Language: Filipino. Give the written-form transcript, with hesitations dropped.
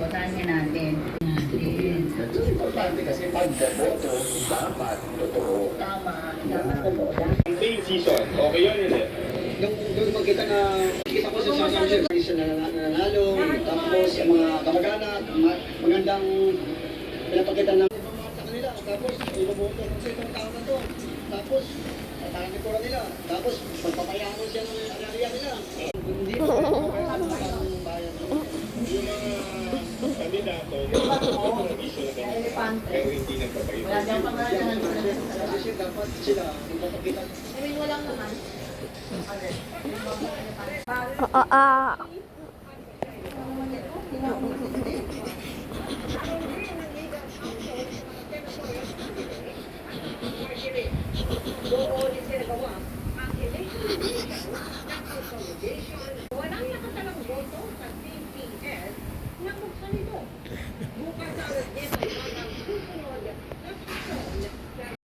tanya natin. Importante kasi pag boto, dapat totoo. Tama. Dapat totoo. Campaign season, okay yun yun eh. Nung magkita na, kita ko sa social media na nanalo, tapos yung mga kamag-anak, magandang pinapakita ng sa kanila, tapos iboboto ko sa itong tao na to, tapos tatangin ko nila, tapos pagpapayaan mo siya ng area nila. Hindi ko ang bayan. Yung mga kandidato, yung issue na ganyan, pero hindi nagpapayos. Wala daw pangalan. Kasi dapat sila, ipapakita. I mean, walang naman. Walang nakatalang boto sa TPS na buksan ito. Bukas sa alas 10